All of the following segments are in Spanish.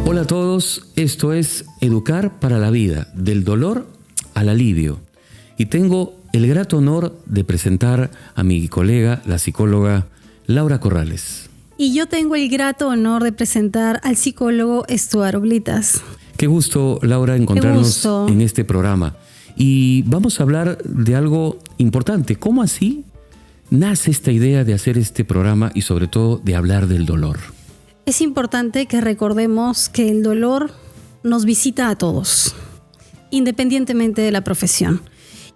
Hola a todos, esto es Educar para la Vida, del dolor al alivio. Y tengo el grato honor de presentar a mi colega, la psicóloga Laura Corrales. Y yo tengo el grato honor de presentar al psicólogo Stuart Oblitas. Qué gusto, Laura, encontrarnos en este programa. Y vamos a hablar de algo importante. ¿Cómo así nace esta idea de hacer este programa y sobre todo de hablar del dolor? Es importante que recordemos que el dolor nos visita a todos, independientemente de la profesión.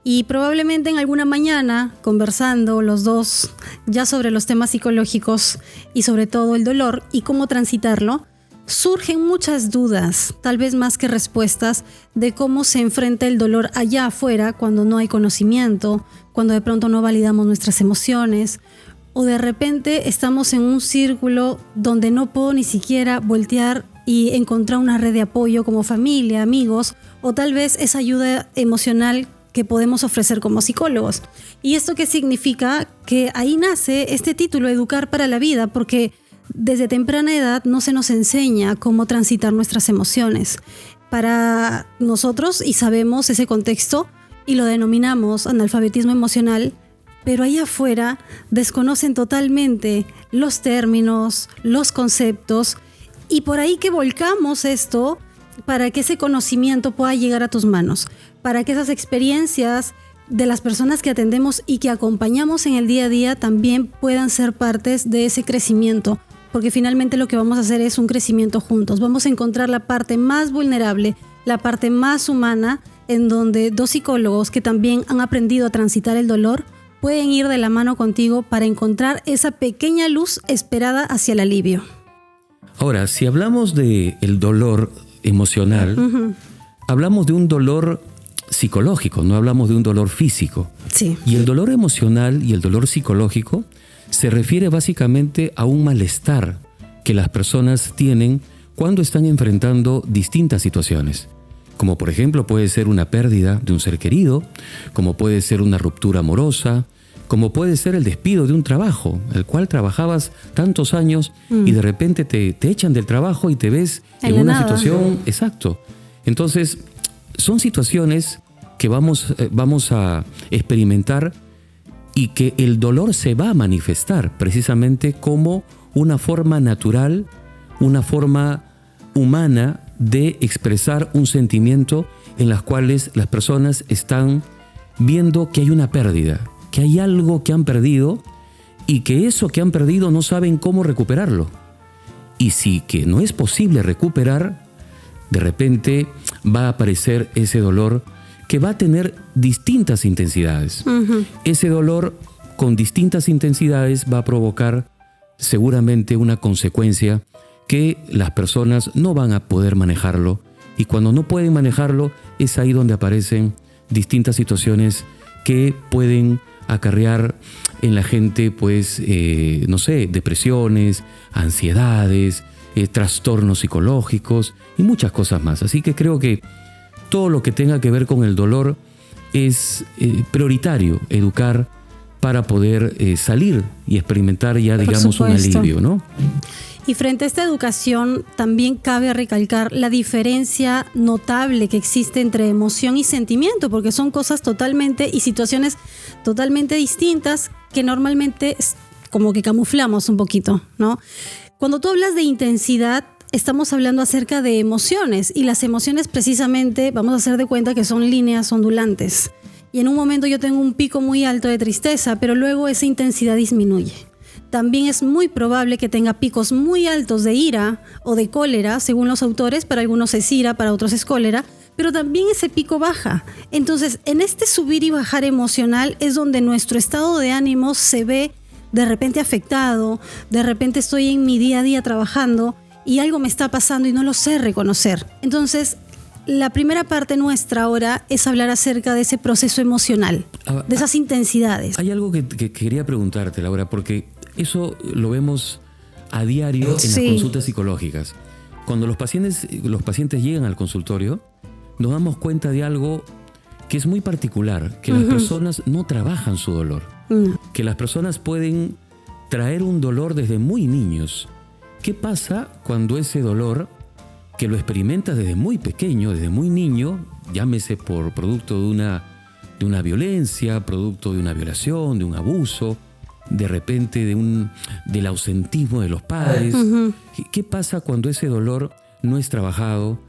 Y probablemente en alguna mañana, conversando los dos ya sobre los temas psicológicos y sobre todo el dolor y cómo transitarlo, surgen muchas dudas, tal vez más que respuestas, de cómo se enfrenta el dolor allá afuera cuando no hay conocimiento, cuando de pronto no validamos nuestras emociones, o de repente estamos en un círculo donde no puedo ni siquiera voltear y encontrar una red de apoyo como familia, amigos, o tal vez esa ayuda emocional que podemos ofrecer como psicólogos. ¿Y esto qué significa? Que ahí nace este título, Educar para la Vida, porque desde temprana edad no se nos enseña cómo transitar nuestras emociones. Para nosotros, y sabemos ese contexto, y lo denominamos analfabetismo emocional, pero ahí afuera desconocen totalmente los términos, los conceptos, y por ahí que volcamos esto para que ese conocimiento pueda llegar a tus manos, para que esas experiencias de las personas que atendemos y que acompañamos en el día a día también puedan ser partes de ese crecimiento, porque finalmente lo que vamos a hacer es un crecimiento juntos. Vamos a encontrar la parte más vulnerable, la parte más humana, en donde dos psicólogos que también han aprendido a transitar el dolor pueden ir de la mano contigo para encontrar esa pequeña luz esperada hacia el alivio. Ahora, si hablamos del dolor emocional, hablamos de un dolor psicológico, no hablamos de un dolor físico. Sí. Y el dolor emocional y el dolor psicológico se refiere básicamente a un malestar que las personas tienen cuando están enfrentando distintas situaciones. Como por ejemplo puede ser una pérdida de un ser querido, como puede ser una ruptura amorosa, como puede ser el despido de un trabajo, el cual trabajabas tantos años y de repente te echan del trabajo y te ves en una situación... Exacto. Entonces, son situaciones que vamos a experimentar y que el dolor se va a manifestar precisamente como una forma natural, una forma humana de expresar un sentimiento en las cuales las personas están viendo que hay una pérdida, que hay algo que han perdido y que eso que han perdido no saben cómo recuperarlo. Y si que no es posible recuperar, de repente va a aparecer ese dolor que va a tener distintas intensidades. Ese dolor con distintas intensidades va a provocar seguramente una consecuencia que las personas no van a poder manejarlo, y cuando no pueden manejarlo es ahí donde aparecen distintas situaciones que pueden acarrear en la gente, pues, depresiones, ansiedades, trastornos psicológicos y muchas cosas más. Así que creo que todo lo que tenga que ver con el dolor es prioritario educar para poder salir y experimentar ya, digamos, un alivio, ¿no? Y frente a esta educación también cabe recalcar la diferencia notable que existe entre emoción y sentimiento, porque son cosas totalmente y situaciones totalmente distintas que normalmente como que camuflamos un poquito, ¿no? Cuando tú hablas de intensidad, estamos hablando acerca de emociones, y las emociones precisamente vamos a hacer de cuenta que son líneas ondulantes. Y en un momento yo tengo un pico muy alto de tristeza, pero luego esa intensidad disminuye. También es muy probable que tenga picos muy altos de ira o de cólera, según los autores. Para algunos es ira, para otros es cólera, pero también ese pico baja. Entonces, en este subir y bajar emocional es donde nuestro estado de ánimo se ve de repente afectado, de repente estoy en mi día a día trabajando y algo me está pasando y no lo sé reconocer. Entonces, la primera parte nuestra ahora es hablar acerca de ese proceso emocional, de esas intensidades. Hay algo que quería preguntarte, Laura, porque eso lo vemos a diario en las consultas psicológicas. Cuando los pacientes llegan al consultorio, nos damos cuenta de algo que es muy particular, que las personas no trabajan su dolor, que las personas pueden traer un dolor desde muy niños. ¿Qué pasa cuando ese dolor que lo experimenta desde muy pequeño, desde muy niño, llámese por producto de una violencia, producto de una violación, de un abuso, de repente del ausentismo de los padres. Ujú. ¿Qué pasa cuando ese dolor no es trabajado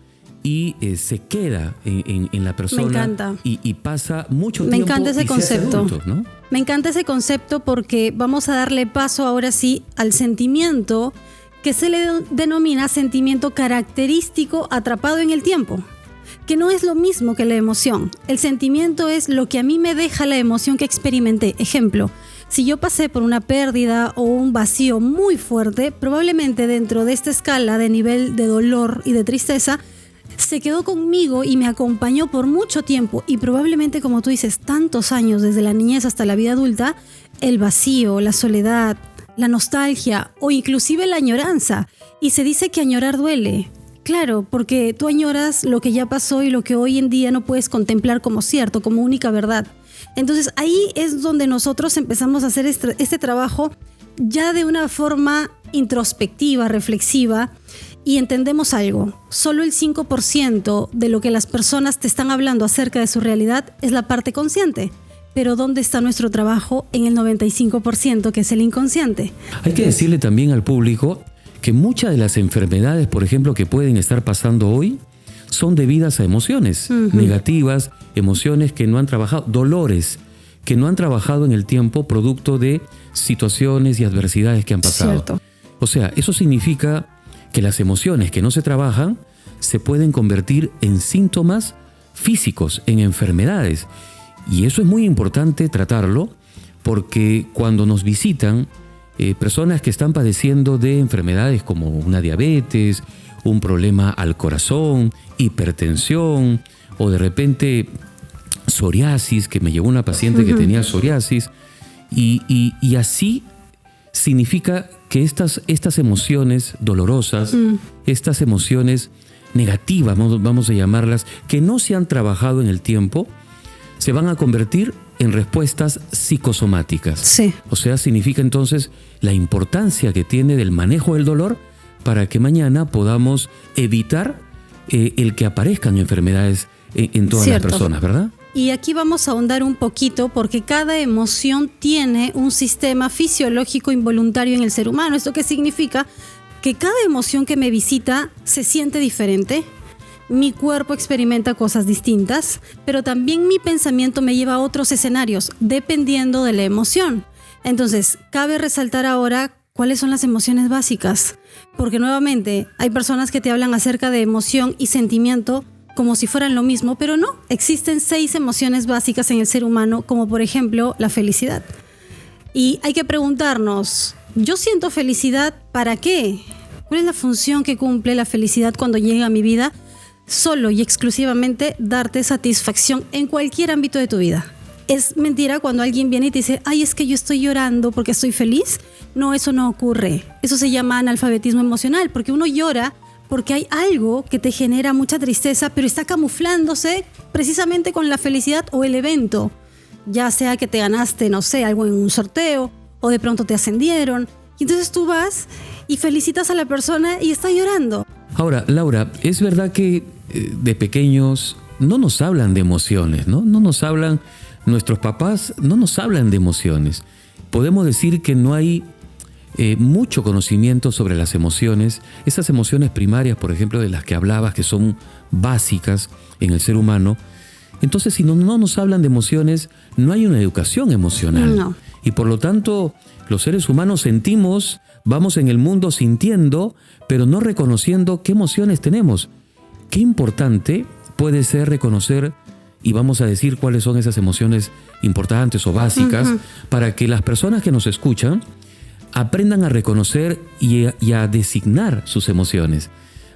y se queda en la persona? Me encanta. Y pasa mucho Me tiempo encanta ese y se hace concepto. adulto, ¿no? Me encanta ese concepto porque vamos a darle paso ahora sí al sentimiento que se le denomina sentimiento característico atrapado en el tiempo, que no es lo mismo que la emoción. El sentimiento es lo que a mí me deja la emoción que experimenté. Ejemplo, si yo pasé por una pérdida o un vacío muy fuerte, probablemente dentro de esta escala de nivel de dolor y de tristeza, se quedó conmigo y me acompañó por mucho tiempo y probablemente, como tú dices, tantos años desde la niñez hasta la vida adulta, el vacío, la soledad, la nostalgia o inclusive la añoranza. Y se dice que añorar duele. Claro, porque tú añoras lo que ya pasó y lo que hoy en día no puedes contemplar como cierto, como única verdad. Entonces ahí es donde nosotros empezamos a hacer este trabajo ya de una forma introspectiva, reflexiva, y entendemos algo. Solo el 5% de lo que las personas te están hablando acerca de su realidad es la parte consciente. Pero ¿dónde está nuestro trabajo en el 95%, que es el inconsciente? Hay que decirle también al público que muchas de las enfermedades, por ejemplo, que pueden estar pasando hoy, son debidas a emociones negativas, emociones que no han trabajado, dolores que no han trabajado en el tiempo, producto de situaciones y adversidades que han pasado. Cierto. O sea, eso significa que las emociones que no se trabajan se pueden convertir en síntomas físicos, en enfermedades. Y eso es muy importante tratarlo, porque cuando nos visitan personas que están padeciendo de enfermedades como una diabetes, un problema al corazón, hipertensión o de repente psoriasis, que me llegó una paciente que tenía psoriasis, y así significa que estas emociones dolorosas, estas emociones negativas, vamos a llamarlas, que no se han trabajado en el tiempo, se van a convertir en respuestas psicosomáticas. Sí. O sea, significa entonces la importancia que tiene del manejo del dolor para que mañana podamos evitar el que aparezcan enfermedades en todas las personas, ¿verdad? Y aquí vamos a ahondar un poquito porque cada emoción tiene un sistema fisiológico involuntario en el ser humano. ¿Esto qué significa? Que cada emoción que me visita se siente diferente. Mi cuerpo experimenta cosas distintas, pero también mi pensamiento me lleva a otros escenarios dependiendo de la emoción. Entonces, cabe resaltar ahora cuáles son las emociones básicas, porque nuevamente hay personas que te hablan acerca de emoción y sentimiento como si fueran lo mismo, pero no. Existen 6 emociones básicas en el ser humano, como por ejemplo la felicidad. Y hay que preguntarnos, ¿yo siento felicidad para qué? ¿Cuál es la función que cumple la felicidad cuando llega a mi vida? Solo y exclusivamente darte satisfacción en cualquier ámbito de tu vida. Es mentira cuando alguien viene y te dice, ay, es que yo estoy llorando porque estoy feliz. No, eso no ocurre. Eso se llama analfabetismo emocional, porque uno llora porque hay algo que te genera mucha tristeza, pero está camuflándose precisamente con la felicidad o el evento. Ya sea que te ganaste, no sé, algo en un sorteo, o de pronto te ascendieron. Y entonces tú vas y felicitas a la persona y está llorando. Ahora, Laura, es verdad que de pequeños no nos hablan de emociones, ¿no? No nos hablan, nuestros papás no nos hablan de emociones. Podemos decir que no hay mucho conocimiento sobre las emociones, esas emociones primarias, por ejemplo, de las que hablabas, que son básicas en el ser humano. Entonces, si no nos hablan de emociones, no hay una educación emocional. No. Y por lo tanto, los seres humanos sentimos, vamos en el mundo sintiendo, pero no reconociendo qué emociones tenemos. Qué importante puede ser reconocer, y vamos a decir cuáles son esas emociones importantes o básicas, para que las personas que nos escuchan aprendan a reconocer y a designar sus emociones,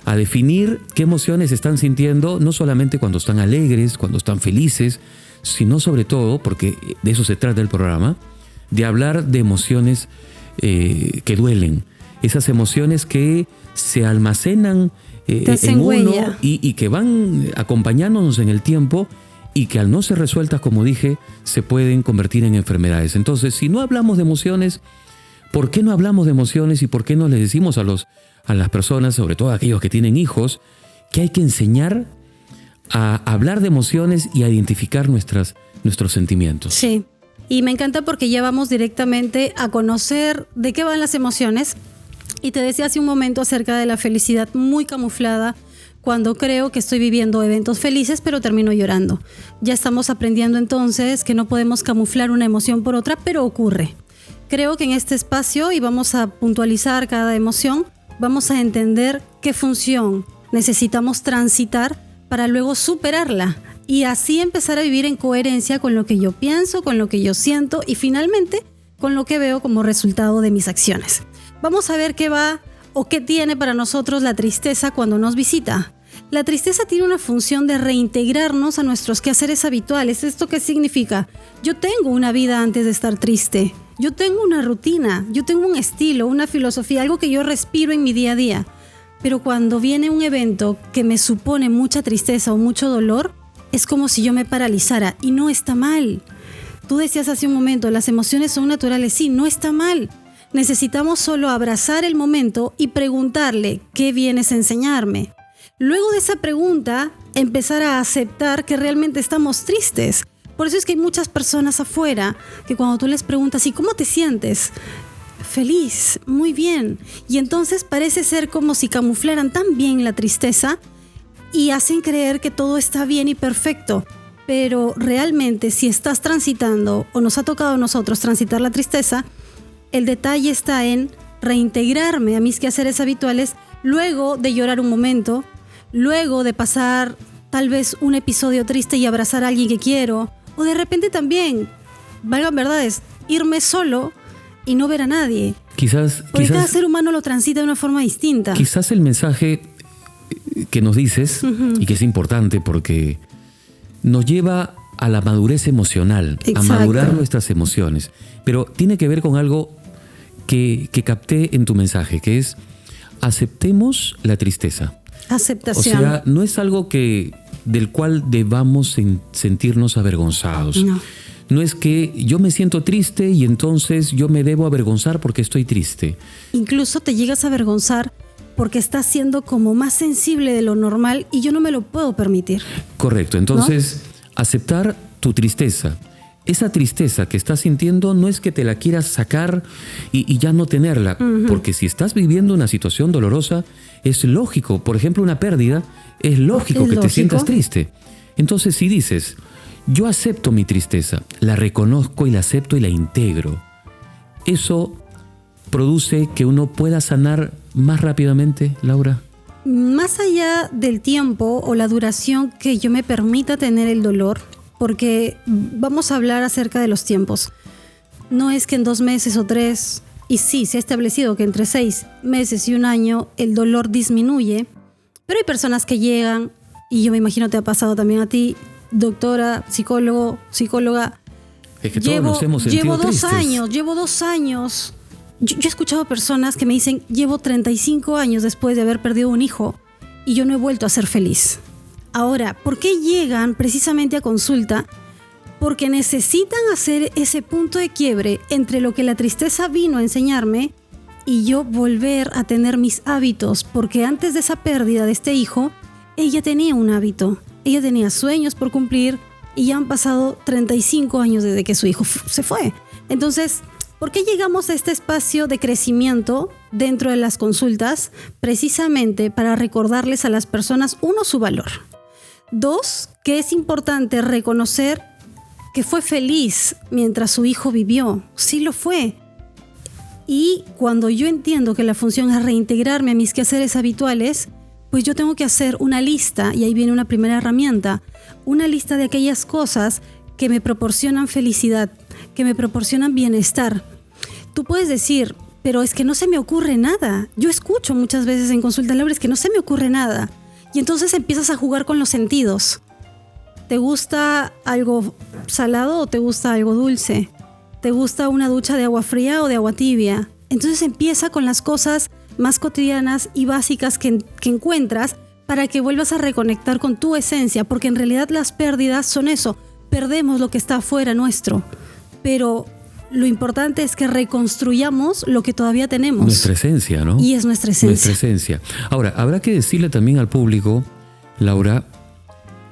a definir qué emociones están sintiendo, no solamente cuando están alegres, cuando están felices, sino sobre todo, porque de eso se trata el programa, de hablar de emociones que duelen, esas emociones que se almacenan en uno y que van acompañándonos en el tiempo y que al no ser resueltas, como dije, se pueden convertir en enfermedades. Entonces, si no hablamos de emociones, ¿por qué no hablamos de emociones y por qué no les decimos a las personas, sobre todo a aquellos que tienen hijos, que hay que enseñar a hablar de emociones y a identificar nuestros sentimientos. Sí, y me encanta porque ya vamos directamente a conocer de qué van las emociones. Y te decía hace un momento acerca de la felicidad muy camuflada, cuando creo que estoy viviendo eventos felices, pero termino llorando. Ya estamos aprendiendo entonces que no podemos camuflar una emoción por otra, pero ocurre. Creo que en este espacio, y vamos a puntualizar cada emoción, vamos a entender qué función necesitamos transitar para luego superarla y así empezar a vivir en coherencia con lo que yo pienso, con lo que yo siento y finalmente con lo que veo como resultado de mis acciones. Vamos a ver qué va o qué tiene para nosotros la tristeza cuando nos visita. La tristeza tiene una función de reintegrarnos a nuestros quehaceres habituales. ¿Esto qué significa? Yo tengo una vida antes de estar triste. Yo tengo una rutina, yo tengo un estilo, una filosofía, algo que yo respiro en mi día a día. Pero cuando viene un evento que me supone mucha tristeza o mucho dolor, es como si yo me paralizara y no está mal. Tú decías hace un momento, las emociones son naturales. Sí, no está mal. Necesitamos solo abrazar el momento y preguntarle, ¿qué vienes a enseñarme? Luego de esa pregunta, empezar a aceptar que realmente estamos tristes. Por eso es que hay muchas personas afuera que cuando tú les preguntas, ¿y cómo te sientes? Feliz, muy bien. Y entonces parece ser como si camuflaran tan bien la tristeza y hacen creer que todo está bien y perfecto. Pero realmente si estás transitando o nos ha tocado a nosotros transitar la tristeza, el detalle está en reintegrarme a mis quehaceres habituales luego de llorar un momento, luego de pasar tal vez un episodio triste y abrazar a alguien que quiero, o de repente también, valgan verdades, irme solo y no ver a nadie. Porque cada ser humano lo transita de una forma distinta. Quizás el mensaje que nos dices, y que es importante porque nos lleva a la madurez emocional, Exacto. a madurar nuestras emociones. Pero tiene que ver con algo que capté en tu mensaje, que es aceptemos la tristeza. Aceptación. O sea, no es algo del cual debamos sentirnos avergonzados. No es que yo me siento triste y entonces yo me debo avergonzar porque estoy triste. Incluso te llegas a avergonzar porque estás siendo como más sensible de lo normal y yo no me lo puedo permitir. Correcto. Entonces, aceptar tu tristeza. Esa tristeza que estás sintiendo no es que te la quieras sacar y ya no tenerla. Porque si estás viviendo una situación dolorosa, es lógico. Por ejemplo, una pérdida, es lógico que te sientas triste. Entonces, si dices, yo acepto mi tristeza, la reconozco y la acepto y la integro, eso produce que uno pueda sanar más rápidamente, Laura. Más allá del tiempo o la duración que yo me permita tener el dolor, porque vamos a hablar acerca de los tiempos. No es que en 2 meses o 3, y sí, se ha establecido que entre 6 meses y 1 año el dolor disminuye, pero hay personas que llegan, y yo me imagino te ha pasado también a ti, doctora, psicólogo, psicóloga. Es que todos nos hemos sentido tristes. Llevo 2 años. Yo he escuchado personas que me dicen, llevo 35 años después de haber perdido un hijo y yo no he vuelto a ser feliz. Ahora, ¿por qué llegan precisamente a consulta? Porque necesitan hacer ese punto de quiebre entre lo que la tristeza vino a enseñarme y yo volver a tener mis hábitos, porque antes de esa pérdida de este hijo, ella tenía un hábito, ella tenía sueños por cumplir y ya han pasado 35 años desde que su hijo se fue. Entonces, ¿por qué llegamos a este espacio de crecimiento dentro de las consultas? Precisamente para recordarles a las personas, 1, su valor. 2, que es importante reconocer que fue feliz mientras su hijo vivió. Sí lo fue. Y cuando yo entiendo que la función es reintegrarme a mis quehaceres habituales, pues yo tengo que hacer una lista, y ahí viene una primera herramienta, una lista de aquellas cosas que me proporcionan felicidad, que me proporcionan bienestar. Tú puedes decir, pero es que no se me ocurre nada. Yo escucho muchas veces en consulta, Laura, es que no se me ocurre nada. Y entonces empiezas a jugar con los sentidos. ¿Te gusta algo salado o te gusta algo dulce? ¿Te gusta una ducha de agua fría o de agua tibia? Entonces empieza con las cosas más cotidianas y básicas que encuentras para que vuelvas a reconectar con tu esencia, porque en realidad las pérdidas son eso. Perdemos lo que está afuera nuestro, pero lo importante es que reconstruyamos lo que todavía tenemos. Nuestra esencia, ¿no? Y es nuestra esencia. Nuestra esencia. Ahora, habrá que decirle también al público Laura,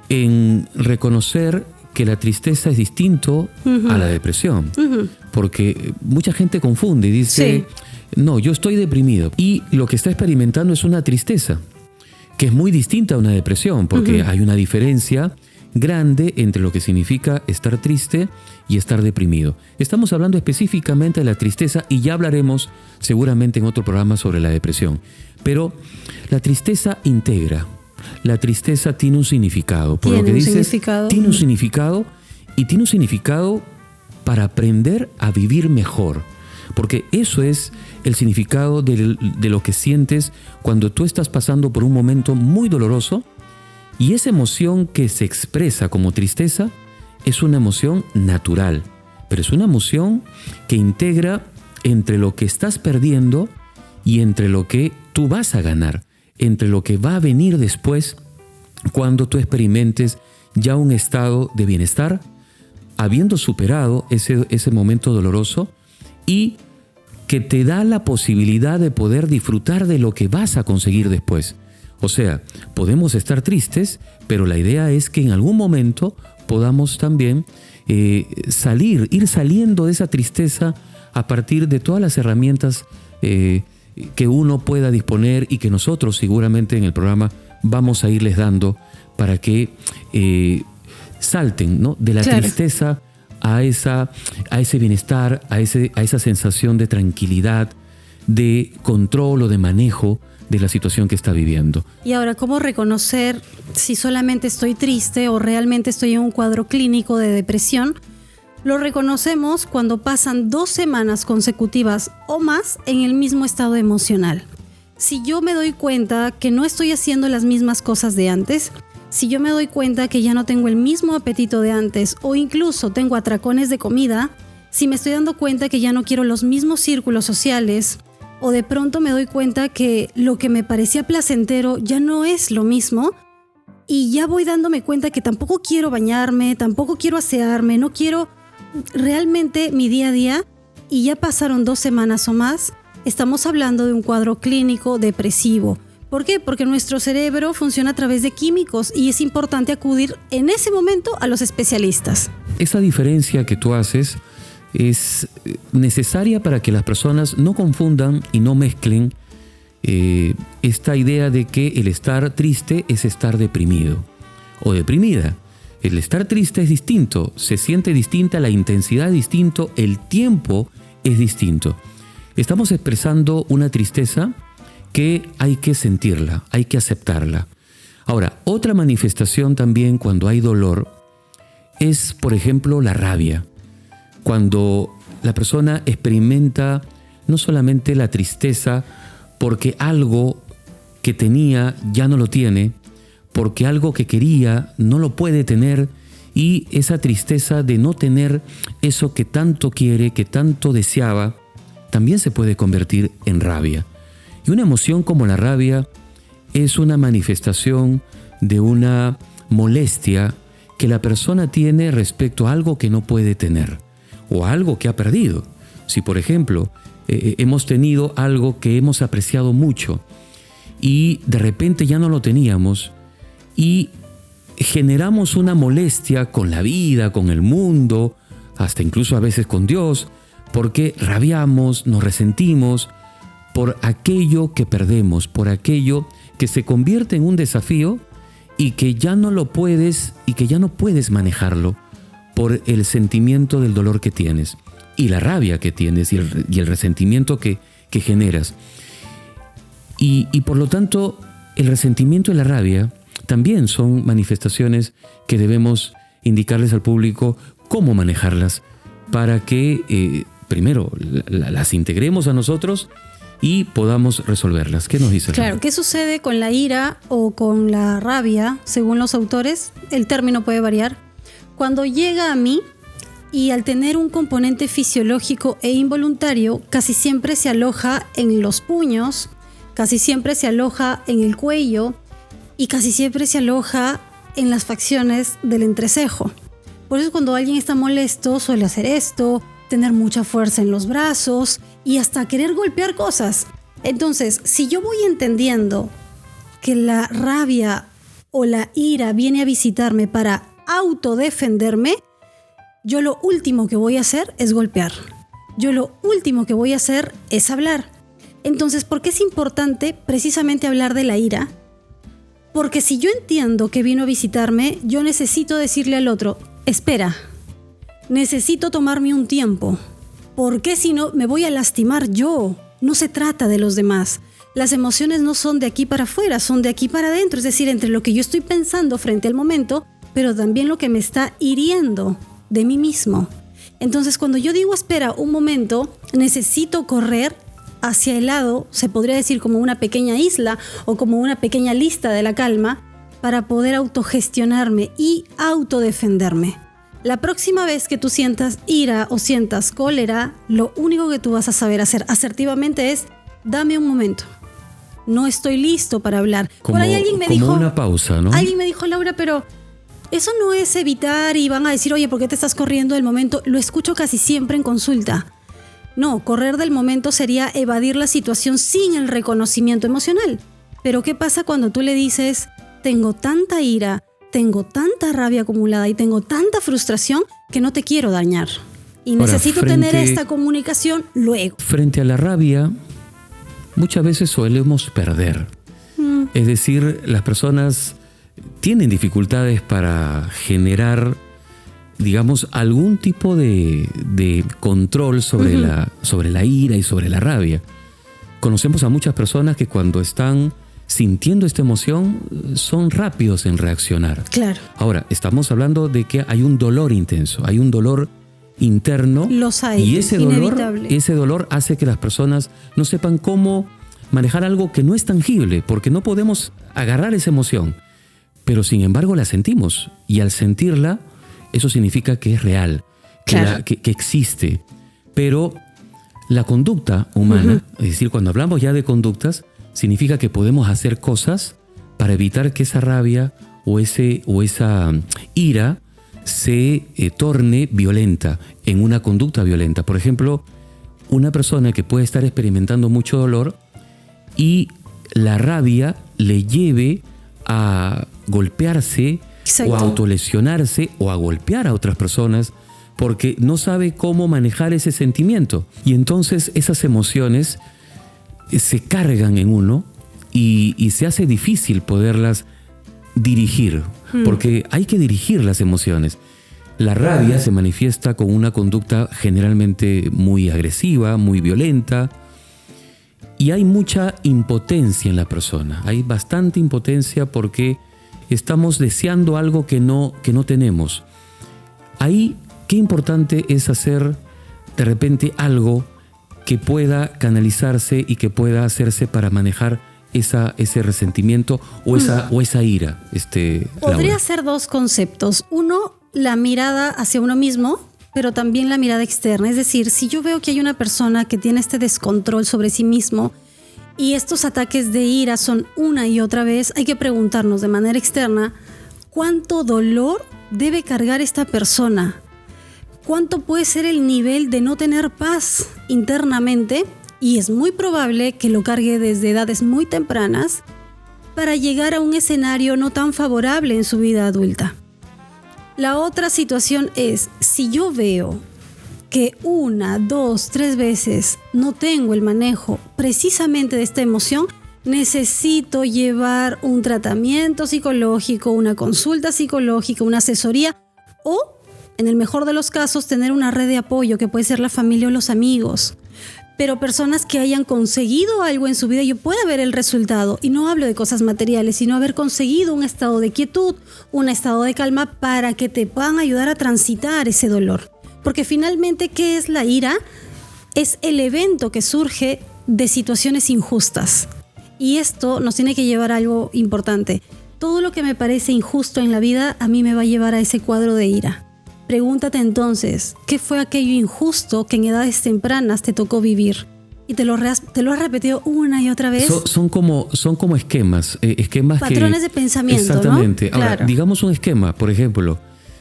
en reconocer que la tristeza es distinto a la depresión. Porque mucha gente confunde y dice, no, yo estoy deprimido. Y lo que está experimentando es una tristeza, que es muy distinta a una depresión, porque hay una diferencia grande entre lo que significa estar triste y estar deprimido. Estamos hablando específicamente de la tristeza y ya hablaremos seguramente en otro programa sobre la depresión. Pero la tristeza integra. La tristeza tiene un significado. Por lo que dices, tiene un significado y tiene un significado para aprender a vivir mejor. Porque eso es el significado de lo que sientes cuando tú estás pasando por un momento muy doloroso, y esa emoción que se expresa como tristeza es una emoción natural, pero es una emoción que integra entre lo que estás perdiendo y entre lo que tú vas a ganar, entre lo que va a venir después cuando tú experimentes ya un estado de bienestar, habiendo superado ese momento doloroso, y que te da la posibilidad de poder disfrutar de lo que vas a conseguir después. O sea, podemos estar tristes, pero la idea es que en algún momento podamos también ir saliendo de esa tristeza a partir de todas las herramientas que uno pueda disponer y que nosotros seguramente en el programa vamos a irles dando para que salten, ¿no?, de la tristeza a ese bienestar, a esa sensación de tranquilidad, de control o de manejo de la situación que está viviendo. Y ahora, ¿cómo reconocer si solamente estoy triste o realmente estoy en un cuadro clínico de depresión? Lo reconocemos cuando pasan 2 semanas consecutivas o más en el mismo estado emocional. Si yo me doy cuenta que no estoy haciendo las mismas cosas de antes, si yo me doy cuenta que ya no tengo el mismo apetito de antes o incluso tengo atracones de comida, si me estoy dando cuenta que ya no quiero los mismos círculos sociales, o de pronto me doy cuenta que lo que me parecía placentero ya no es lo mismo, y ya voy dándome cuenta que tampoco quiero bañarme, tampoco quiero asearme, no quiero realmente mi día a día, y ya pasaron 2 semanas o más, estamos hablando de un cuadro clínico depresivo. ¿Por qué? Porque nuestro cerebro funciona a través de químicos y es importante acudir en ese momento a los especialistas. Esa diferencia que tú haces es necesaria para que las personas no confundan y no mezclen esta idea de que el estar triste es estar deprimido o deprimida. El estar triste es distinto, se siente distinta, la intensidad es distinto, el tiempo es distinto. Estamos expresando una tristeza que hay que sentirla, hay que aceptarla. Ahora, otra manifestación también cuando hay dolor es, por ejemplo, la rabia. Cuando la persona experimenta no solamente la tristeza porque algo que tenía ya no lo tiene, porque algo que quería no lo puede tener, y esa tristeza de no tener eso que tanto quiere, que tanto deseaba, también se puede convertir en rabia. Y una emoción como la rabia es una manifestación de una molestia que la persona tiene respecto a algo que no puede tener o algo que ha perdido. Si, por ejemplo, hemos tenido algo que hemos apreciado mucho y de repente ya no lo teníamos y generamos una molestia con la vida, con el mundo, hasta incluso a veces con Dios, porque rabiamos, nos resentimos por aquello que perdemos, por aquello que se convierte en un desafío y que ya no lo puedes y que ya no puedes manejarlo por el sentimiento del dolor que tienes y la rabia que tienes y el resentimiento que generas. Y por lo tanto, el resentimiento y la rabia también son manifestaciones que debemos indicarles al público cómo manejarlas para que primero las integremos a nosotros y podamos resolverlas. ¿Qué nos dice? Claro, ¿qué sucede con la ira o con la rabia? Según los autores, el término puede variar. Cuando llega a mí y al tener un componente fisiológico e involuntario, casi siempre se aloja en los puños, casi siempre se aloja en el cuello y casi siempre se aloja en las facciones del entrecejo. Por eso cuando alguien está molesto suele hacer esto, tener mucha fuerza en los brazos y hasta querer golpear cosas. Entonces, si yo voy entendiendo que la rabia o la ira viene a visitarme para autodefenderme, yo lo último que voy a hacer es golpear. Yo lo último que voy a hacer es hablar. Entonces, ¿por qué es importante precisamente hablar de la ira? Porque si yo entiendo que vino a visitarme, yo necesito decirle al otro, espera, necesito tomarme un tiempo, porque si no me voy a lastimar yo. No se trata de los demás. Las emociones no son de aquí para afuera, son de aquí para adentro, es decir, entre lo que yo estoy pensando frente al momento, pero también lo que me está hiriendo de mí mismo. Entonces, cuando yo digo, espera un momento, necesito correr hacia el lado, se podría decir como una pequeña isla o como una pequeña lista de la calma, para poder autogestionarme y autodefenderme. La próxima vez que tú sientas ira o sientas cólera, lo único que tú vas a saber hacer asertivamente es, dame un momento. No estoy listo para hablar. Por ahí alguien me dijo, una pausa, ¿no? Alguien me dijo, Laura, pero eso no es evitar y van a decir, oye, ¿por qué te estás corriendo del momento? Lo escucho casi siempre en consulta. No, correr del momento sería evadir la situación sin el reconocimiento emocional. Pero ¿qué pasa cuando tú le dices, tengo tanta ira, tengo tanta rabia acumulada y tengo tanta frustración que no te quiero dañar? Y necesito tener esta comunicación luego. Frente a la rabia, muchas veces solemos perder. Es decir, las personas tienen dificultades para generar, digamos, algún tipo de control sobre la ira y sobre la rabia. Conocemos a muchas personas que cuando están sintiendo esta emoción son rápidos en reaccionar. Claro. Ahora, estamos hablando de que hay un dolor intenso, hay un dolor interno. Los hay, y ese dolor hace que las personas no sepan cómo manejar algo que no es tangible, porque no podemos agarrar esa emoción. Pero sin embargo la sentimos, y al sentirla, eso significa que es real, claro, que existe. Pero la conducta humana, es decir, cuando hablamos ya de conductas, significa que podemos hacer cosas para evitar que esa rabia o esa ira se torne violenta, en una conducta violenta. Por ejemplo, una persona que puede estar experimentando mucho dolor y la rabia le lleve a golpearse, exacto, o a autolesionarse o a golpear a otras personas porque no sabe cómo manejar ese sentimiento. Y entonces esas emociones se cargan en uno y se hace difícil poderlas dirigir, porque hay que dirigir las emociones. La rabia se manifiesta con una conducta generalmente muy agresiva, muy violenta, y hay mucha impotencia en la persona. Hay bastante impotencia porque estamos deseando algo que no tenemos. Ahí, qué importante es hacer de repente algo que pueda canalizarse y que pueda hacerse para manejar ese resentimiento o esa ira. Podría ser dos conceptos. Uno, la mirada hacia uno mismo, pero también la mirada externa. Es decir, si yo veo que hay una persona que tiene este descontrol sobre sí mismo y estos ataques de ira son una y otra vez, hay que preguntarnos de manera externa, ¿cuánto dolor debe cargar esta persona? ¿Cuánto puede ser el nivel de no tener paz internamente? Y es muy probable que lo cargue desde edades muy tempranas para llegar a un escenario no tan favorable en su vida adulta. La otra situación es, si yo veo que 1, 2, 3 veces no tengo el manejo precisamente de esta emoción, necesito llevar un tratamiento psicológico, una consulta psicológica, una asesoría o, en el mejor de los casos, tener una red de apoyo que puede ser la familia o los amigos. Pero personas que hayan conseguido algo en su vida, yo pueda ver el resultado. Y no hablo de cosas materiales, sino haber conseguido un estado de quietud, un estado de calma para que te puedan ayudar a transitar ese dolor. Porque finalmente, ¿qué es la ira? Es el evento que surge de situaciones injustas. Y esto nos tiene que llevar a algo importante. Todo lo que me parece injusto en la vida, a mí me va a llevar a ese cuadro de ira. Pregúntate entonces, ¿qué fue aquello injusto que en edades tempranas te tocó vivir? Y te lo has repetido una y otra vez. Son como esquemas. Patrones de pensamiento, exactamente. ¿no? Ahora, claro, digamos un esquema, por ejemplo,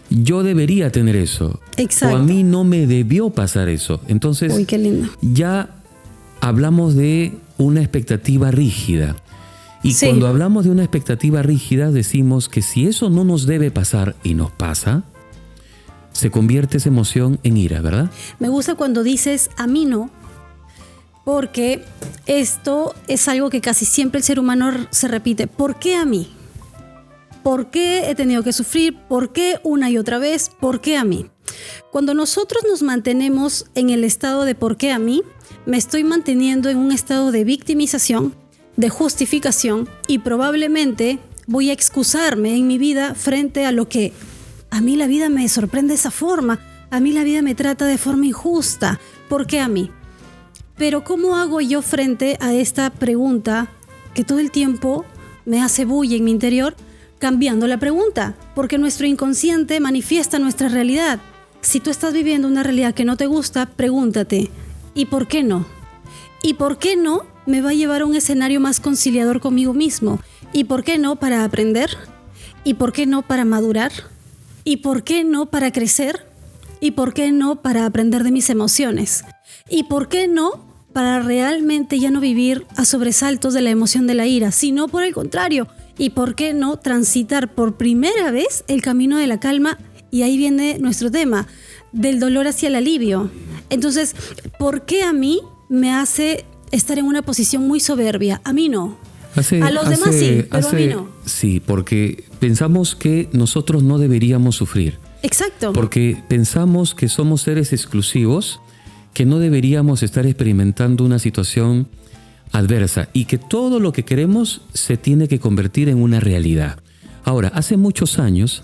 yo debería tener eso. Exacto. O a mí no me debió pasar eso. Entonces, uy, qué lindo. Ya hablamos de una expectativa rígida. Y Sí. cuando hablamos de una expectativa rígida, decimos que si eso no nos debe pasar y nos pasa, se convierte esa emoción en ira, ¿verdad? Me gusta cuando dices a mí no, porque esto es algo que casi siempre el ser humano se repite. ¿Por qué a mí? ¿Por qué he tenido que sufrir? ¿Por qué una y otra vez? ¿Por qué a mí? Cuando nosotros nos mantenemos en el estado de ¿por qué a mí?, me estoy manteniendo en un estado de victimización, de justificación, y probablemente voy a excusarme en mi vida frente a lo que a mí la vida me sorprende de esa forma, a mí la vida me trata de forma injusta, ¿por qué a mí? Pero ¿cómo hago yo frente a esta pregunta que todo el tiempo me hace bulla en mi interior? Cambiando la pregunta, porque nuestro inconsciente manifiesta nuestra realidad. Si tú estás viviendo una realidad que no te gusta, pregúntate, ¿y por qué no? ¿Y por qué no me va a llevar a un escenario más conciliador conmigo mismo? ¿Y por qué no para aprender? ¿Y por qué no para madurar? ¿Y por qué no para crecer? ¿Y por qué no para aprender de mis emociones? ¿Y por qué no para realmente ya no vivir a sobresaltos de la emoción de la ira, sino por el contrario? ¿Y por qué no transitar por primera vez el camino de la calma? Y ahí viene nuestro tema, del dolor hacia el alivio. Entonces, ¿por qué a mí me hace estar en una posición muy soberbia? A mí no. A los demás sí, pero a mí no. Sí, porque pensamos que nosotros no deberíamos sufrir. Exacto. Porque pensamos que somos seres exclusivos, que no deberíamos estar experimentando una situación adversa y que todo lo que queremos se tiene que convertir en una realidad. Ahora, hace muchos años,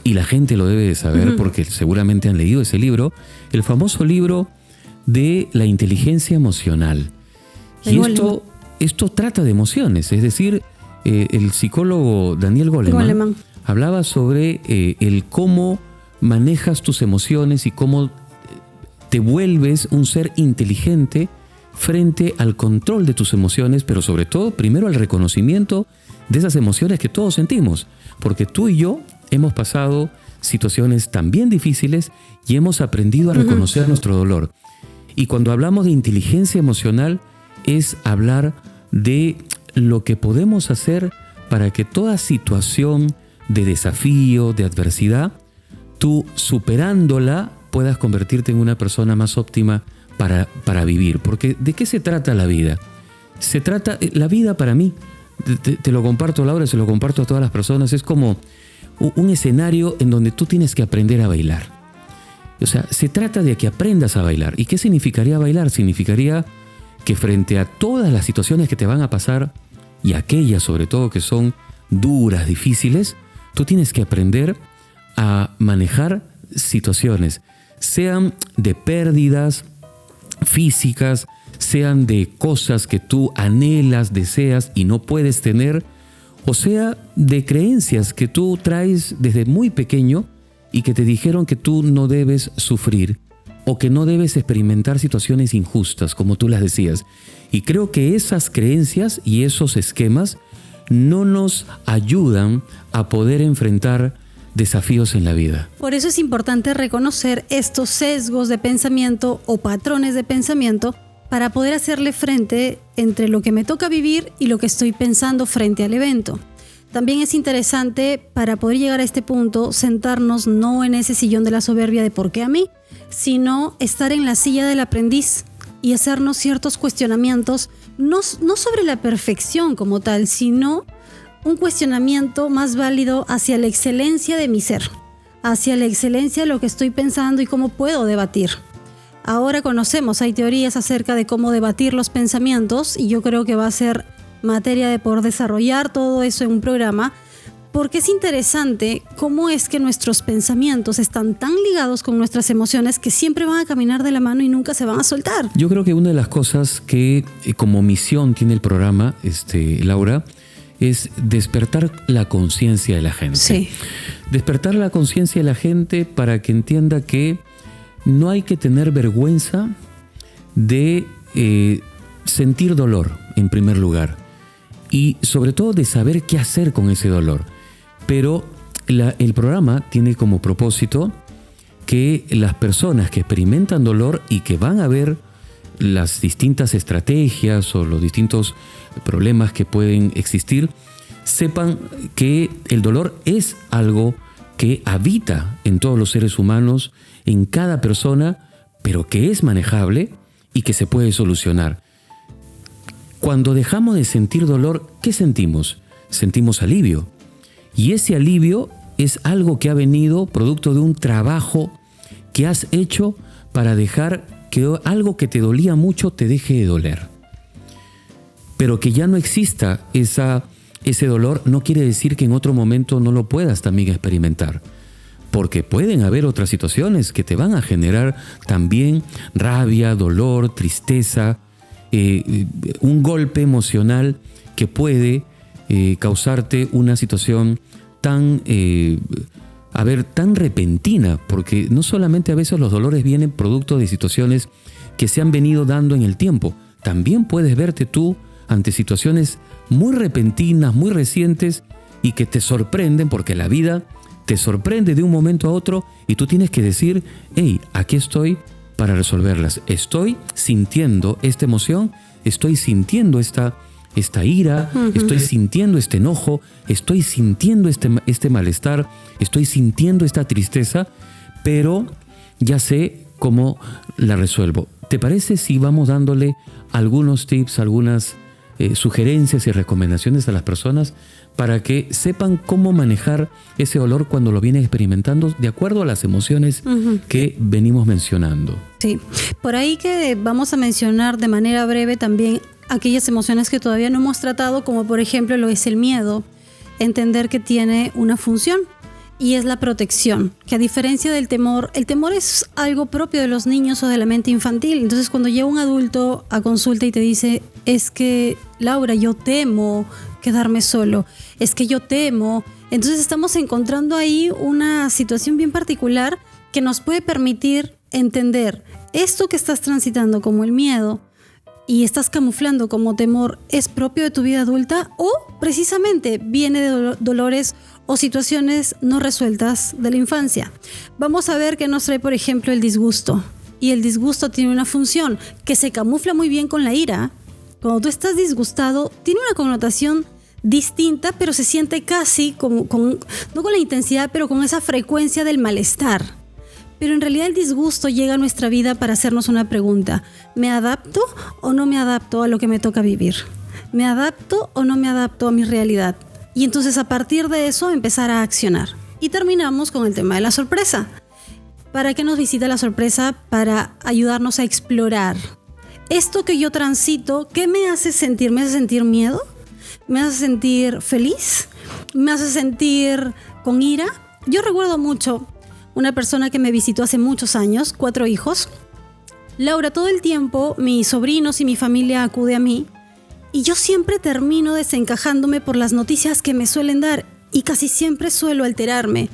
y la gente lo debe de saber porque seguramente han leído ese libro, el famoso libro de la inteligencia emocional. Y esto trata de emociones, es decir, el psicólogo Daniel Goleman hablaba sobre el cómo manejas tus emociones y cómo te vuelves un ser inteligente frente al control de tus emociones, pero sobre todo, primero al reconocimiento de esas emociones que todos sentimos, porque tú y yo hemos pasado situaciones también difíciles y hemos aprendido a reconocer nuestro dolor. Y cuando hablamos de inteligencia emocional, es hablar de lo que podemos hacer para que toda situación de desafío, de adversidad, tú superándola puedas convertirte en una persona más óptima para vivir. Porque ¿de qué se trata la vida? Se trata, la vida para mí, te lo comparto, Laura, se lo comparto a todas las personas, es como un escenario en donde tú tienes que aprender a bailar. O sea, se trata de que aprendas a bailar. ¿Y qué significaría bailar? Significaría que frente a todas las situaciones que te van a pasar, y aquellas sobre todo que son duras, difíciles, tú tienes que aprender a manejar situaciones, sean de pérdidas físicas, sean de cosas que tú anhelas, deseas y no puedes tener, o sea, de creencias que tú traes desde muy pequeño y que te dijeron que tú no debes sufrir o que no debes experimentar situaciones injustas, como tú las decías. Y creo que esas creencias y esos esquemas no nos ayudan a poder enfrentar desafíos en la vida. Por eso es importante reconocer estos sesgos de pensamiento o patrones de pensamiento para poder hacerle frente entre lo que me toca vivir y lo que estoy pensando frente al evento. También es interesante, para poder llegar a este punto, sentarnos no en ese sillón de la soberbia de ¿por qué a mí?, sino estar en la silla del aprendiz y hacernos ciertos cuestionamientos, no sobre la perfección como tal, sino un cuestionamiento más válido hacia la excelencia de mi ser, hacia la excelencia de lo que estoy pensando y cómo puedo debatir. Ahora conocemos, hay teorías acerca de cómo debatir los pensamientos y yo creo que va a ser materia de poder desarrollar todo eso en un programa, porque es interesante cómo es que nuestros pensamientos están tan ligados con nuestras emociones que siempre van a caminar de la mano y nunca se van a soltar. Yo creo que una de las cosas que como misión tiene el programa, Laura, es despertar la conciencia de la gente. Sí. Despertar la conciencia de la gente para que entienda que no hay que tener vergüenza de sentir dolor, en primer lugar, y sobre todo de saber qué hacer con ese dolor. Pero el programa tiene como propósito que las personas que experimentan dolor y que van a ver las distintas estrategias o los distintos problemas que pueden existir, sepan que el dolor es algo que habita en todos los seres humanos, en cada persona, pero que es manejable y que se puede solucionar. Cuando dejamos de sentir dolor, ¿qué sentimos? Sentimos alivio. Y ese alivio es algo que ha venido producto de un trabajo que has hecho para dejar que algo que te dolía mucho te deje de doler. Pero que ya no exista ese dolor no quiere decir que en otro momento no lo puedas también experimentar. Porque pueden haber otras situaciones que te van a generar también rabia, dolor, tristeza, un golpe emocional que puede causarte una situación tan repentina, porque no solamente a veces los dolores vienen producto de situaciones que se han venido dando en el tiempo, también puedes verte tú ante situaciones muy repentinas, muy recientes y que te sorprenden, porque la vida te sorprende de un momento a otro y tú tienes que decir, hey, aquí estoy para resolverlas. Estoy sintiendo esta emoción, estoy sintiendo esta ira, estoy sintiendo este enojo, estoy sintiendo este malestar, estoy sintiendo esta tristeza, pero ya sé cómo la resuelvo. ¿Te parece si vamos dándole algunos tips, algunas sugerencias y recomendaciones a las personas para que sepan cómo manejar ese dolor cuando lo vienen experimentando de acuerdo a las emociones que venimos mencionando? Sí, por ahí que vamos a mencionar de manera breve también aquellas emociones que todavía no hemos tratado, como por ejemplo lo es el miedo. Entender que tiene una función y es la protección, que a diferencia del temor, el temor es algo propio de los niños o de la mente infantil. Entonces cuando llega un adulto a consulta y te dice, es que Laura, yo temo quedarme solo, es que yo temo, entonces estamos encontrando ahí una situación bien particular que nos puede permitir entender esto que estás transitando como el miedo y estás camuflando como temor, ¿es propio de tu vida adulta o precisamente viene de dolores o situaciones no resueltas de la infancia? Vamos a ver qué nos trae, por ejemplo, el disgusto. Y el disgusto tiene una función que se camufla muy bien con la ira. Cuando tú estás disgustado, tiene una connotación distinta, pero se siente casi, no con la intensidad, pero con esa frecuencia del malestar. Pero en realidad el disgusto llega a nuestra vida para hacernos una pregunta. ¿Me adapto o no me adapto a lo que me toca vivir? ¿Me adapto o no me adapto a mi realidad? Y entonces a partir de eso empezar a accionar. Y terminamos con el tema de la sorpresa. ¿Para qué nos visita la sorpresa? Para ayudarnos a explorar. Esto que yo transito, ¿qué me hace sentir? ¿Me hace sentir miedo? ¿Me hace sentir feliz? ¿Me hace sentir con ira? Yo recuerdo mucho una persona que me visitó hace muchos años, 4 hijos. Laura, todo el tiempo mis sobrinos y mi familia acude a mí y yo siempre termino desencajándome por las noticias que me suelen dar y casi siempre suelo alterarme.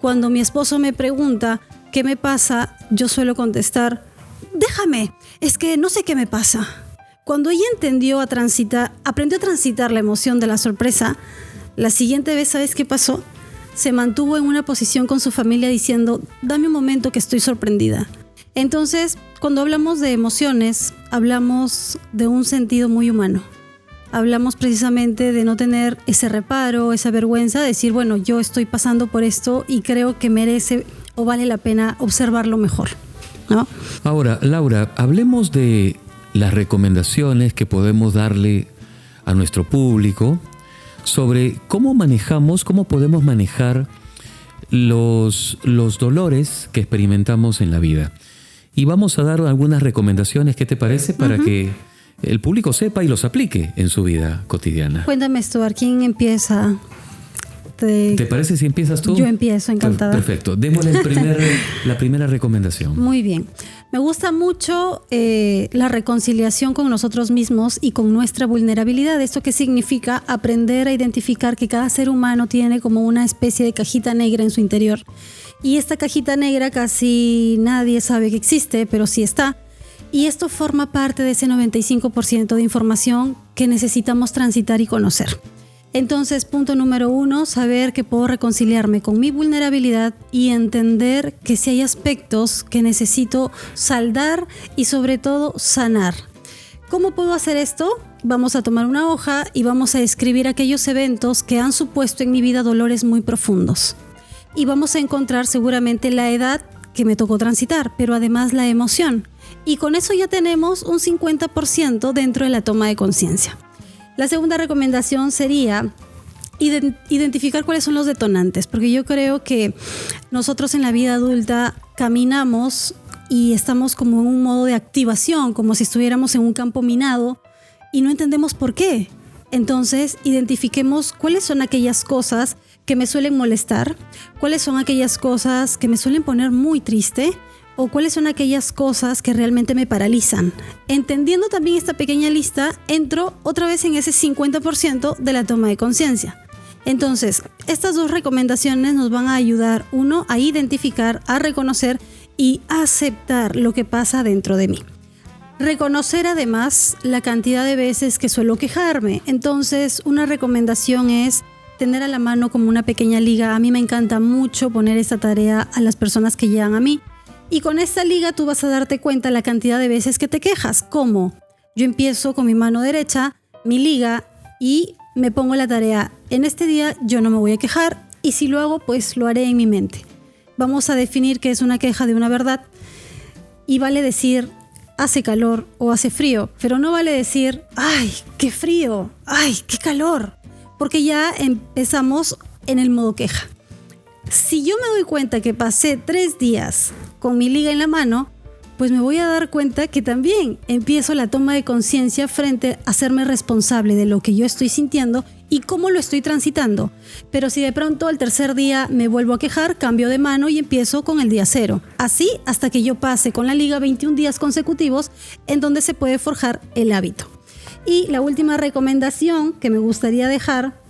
Cuando mi esposo me pregunta qué me pasa, yo suelo contestar, déjame, es que no sé qué me pasa. Cuando ella aprendió a transitar la emoción de la sorpresa, la siguiente vez, ¿sabes qué pasó? Se mantuvo en una posición con su familia diciendo, dame un momento que estoy sorprendida. Entonces, cuando hablamos de emociones, hablamos de un sentido muy humano. Hablamos precisamente de no tener ese reparo, esa vergüenza, de decir, bueno, yo estoy pasando por esto y creo que merece o vale la pena observarlo mejor, ¿no? Ahora, Laura, hablemos de las recomendaciones que podemos darle a nuestro público sobre cómo podemos manejar los dolores que experimentamos en la vida. Y vamos a dar algunas recomendaciones, ¿qué te parece? Para que el público sepa y los aplique en su vida cotidiana. Cuéntame, Stuart, ¿quién empieza? ¿Te parece si empiezas tú? Yo empiezo, encantada. Perfecto, démosle la primera recomendación. Muy bien. Me gusta mucho la reconciliación con nosotros mismos y con nuestra vulnerabilidad. ¿Esto qué significa? Aprender a identificar que cada ser humano tiene como una especie de cajita negra en su interior. Y esta cajita negra casi nadie sabe que existe, pero sí está. Y esto forma parte de ese 95% de información que necesitamos transitar y conocer. Entonces, punto número 1, saber que puedo reconciliarme con mi vulnerabilidad y entender que si hay aspectos que necesito saldar y sobre todo sanar. ¿Cómo puedo hacer esto? Vamos a tomar una hoja y vamos a escribir aquellos eventos que han supuesto en mi vida dolores muy profundos. Y vamos a encontrar seguramente la edad que me tocó transitar, pero además la emoción. Y con eso ya tenemos un 50% dentro de la toma de conciencia. La segunda recomendación sería identificar cuáles son los detonantes, porque yo creo que nosotros en la vida adulta caminamos y estamos como en un modo de activación, como si estuviéramos en un campo minado y no entendemos por qué. Entonces, identifiquemos cuáles son aquellas cosas que me suelen molestar, cuáles son aquellas cosas que me suelen poner muy triste, o cuáles son aquellas cosas que realmente me paralizan. Entendiendo también esta pequeña lista, entro otra vez en ese 50% de la toma de conciencia. Entonces, estas 2 recomendaciones nos van a ayudar, 1, a identificar, a reconocer y a aceptar lo que pasa dentro de mí. Reconocer además la cantidad de veces que suelo quejarme. Entonces, una recomendación es tener a la mano como una pequeña liga. A mí me encanta mucho poner esta tarea a las personas que llegan a mí. Y con esta liga tú vas a darte cuenta la cantidad de veces que te quejas. ¿Cómo? Yo empiezo con mi mano derecha, mi liga, y me pongo la tarea. En este día yo no me voy a quejar, y si lo hago, pues lo haré en mi mente. Vamos a definir qué es una queja de una verdad. Y vale decir, hace calor o hace frío, pero no vale decir, ¡ay, qué frío! ¡Ay, qué calor! Porque ya empezamos en el modo queja. Si yo me doy cuenta que pasé 3 días con mi liga en la mano, pues me voy a dar cuenta que también empiezo la toma de conciencia frente a hacerme responsable de lo que yo estoy sintiendo y cómo lo estoy transitando. Pero si de pronto al 3er día me vuelvo a quejar, cambio de mano y empiezo con el día 0. Así hasta que yo pase con la liga 21 días consecutivos en donde se puede forjar el hábito. Y la última recomendación que me gustaría dejar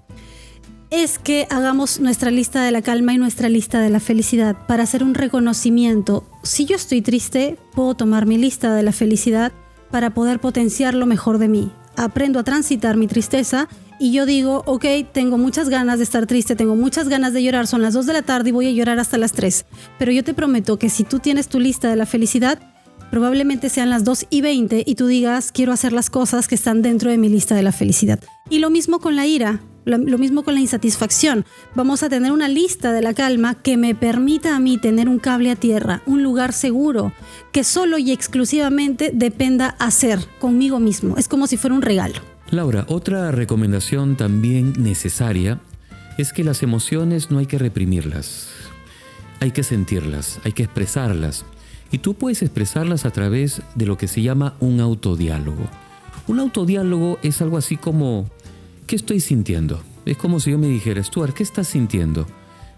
es que hagamos nuestra lista de la calma y nuestra lista de la felicidad para hacer un reconocimiento. Si yo estoy triste, puedo tomar mi lista de la felicidad para poder potenciar lo mejor de mí. Aprendo a transitar mi tristeza y yo digo, ok, tengo muchas ganas de estar triste, tengo muchas ganas de llorar, son las 2 de la tarde y voy a llorar hasta las 3. Pero yo te prometo que si tú tienes tu lista de la felicidad, probablemente sean las 2:20 y tú digas, quiero hacer las cosas que están dentro de mi lista de la felicidad. Y lo mismo con la ira. Lo mismo con la insatisfacción. Vamos a tener una lista de la calma que me permita a mí tener un cable a tierra, un lugar seguro, que solo y exclusivamente dependa hacer conmigo mismo. Es como si fuera un regalo. Laura, otra recomendación también necesaria es que las emociones no hay que reprimirlas. Hay que sentirlas, hay que expresarlas. Y tú puedes expresarlas a través de lo que se llama un autodiálogo. Un autodiálogo es algo así como, ¿qué estoy sintiendo? Es como si yo me dijera, Stuart, ¿qué estás sintiendo?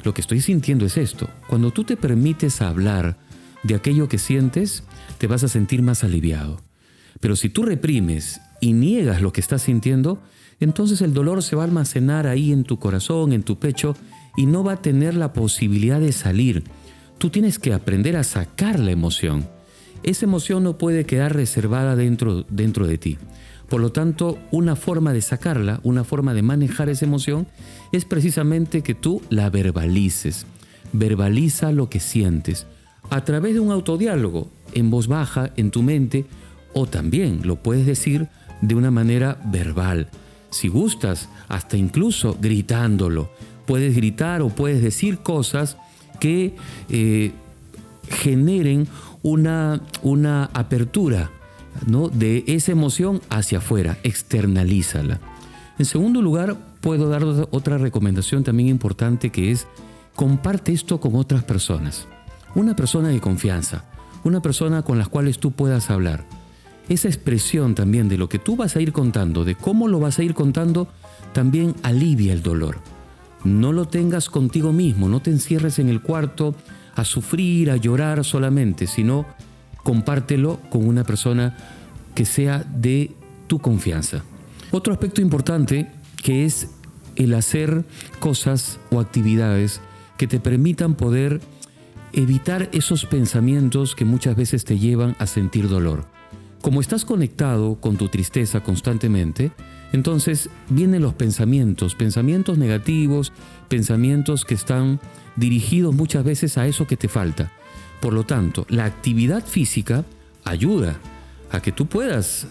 Lo que estoy sintiendo es esto. Cuando tú te permites hablar de aquello que sientes, te vas a sentir más aliviado. Pero si tú reprimes y niegas lo que estás sintiendo, entonces el dolor se va a almacenar ahí en tu corazón, en tu pecho, y no va a tener la posibilidad de salir. Tú tienes que aprender a sacar la emoción. Esa emoción no puede quedar reservada dentro de ti. Por lo tanto, una forma de sacarla, una forma de manejar esa emoción, es precisamente que tú la verbalices. Verbaliza lo que sientes a través de un autodiálogo, en voz baja, en tu mente, o también lo puedes decir de una manera verbal. Si gustas, hasta incluso gritándolo. Puedes gritar o puedes decir cosas que generen una apertura, ¿no?, de esa emoción hacia afuera. Externalízala. En segundo lugar, puedo dar otra recomendación también importante, que es comparte esto con otras personas. Una persona de confianza, una persona con las cuales tú puedas hablar. Esa expresión también de lo que tú vas a ir contando, de cómo lo vas a ir contando, también alivia el dolor. No lo tengas contigo mismo, no te encierres en el cuarto a sufrir, a llorar solamente, sino compártelo con una persona que sea de tu confianza. Otro aspecto importante, que es el hacer cosas o actividades que te permitan poder evitar esos pensamientos que muchas veces te llevan a sentir dolor. Como estás conectado con tu tristeza constantemente, Entonces vienen los pensamientos negativos, pensamientos que están dirigidos muchas veces a eso que te falta. Por lo tanto, la actividad física ayuda a que tú puedas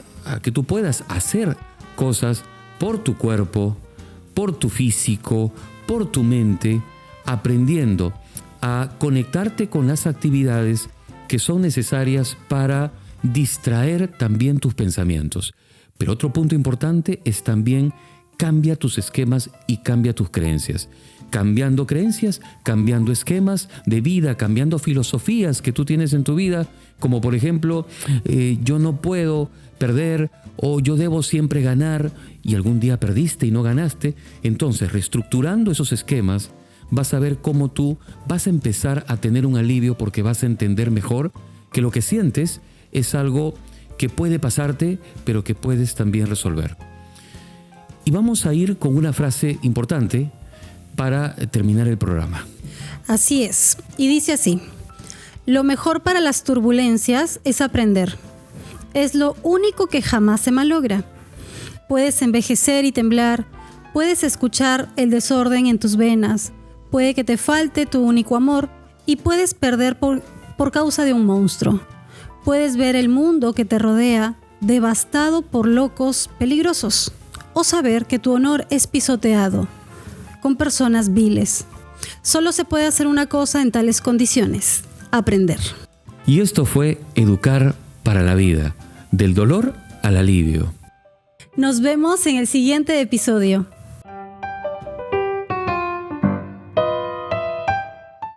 hacer cosas por tu cuerpo, por tu físico, por tu mente, aprendiendo a conectarte con las actividades que son necesarias para distraer también tus pensamientos. Pero otro punto importante es también cambia tus esquemas y cambia tus creencias. Cambiando creencias, cambiando esquemas de vida, cambiando filosofías que tú tienes en tu vida, como por ejemplo, yo no puedo perder o yo debo siempre ganar y algún día perdiste y no ganaste. Entonces, reestructurando esos esquemas, vas a ver cómo tú vas a empezar a tener un alivio porque vas a entender mejor que lo que sientes es algo que puede pasarte, pero que puedes también resolver. Y vamos a ir con una frase importante para terminar el programa. Así es, y dice así: lo mejor para las turbulencias es aprender. Es lo único que jamás se malogra. Puedes envejecer y temblar, puedes escuchar el desorden en tus venas, puede que te falte tu único amor y puedes perder por causa de un monstruo. Puedes ver el mundo que te rodea devastado por locos peligrosos o saber que tu honor es pisoteado con personas viles. Solo se puede hacer una cosa en tales condiciones: aprender. Y esto fue Educar para la Vida, del dolor al alivio. Nos vemos en el siguiente episodio.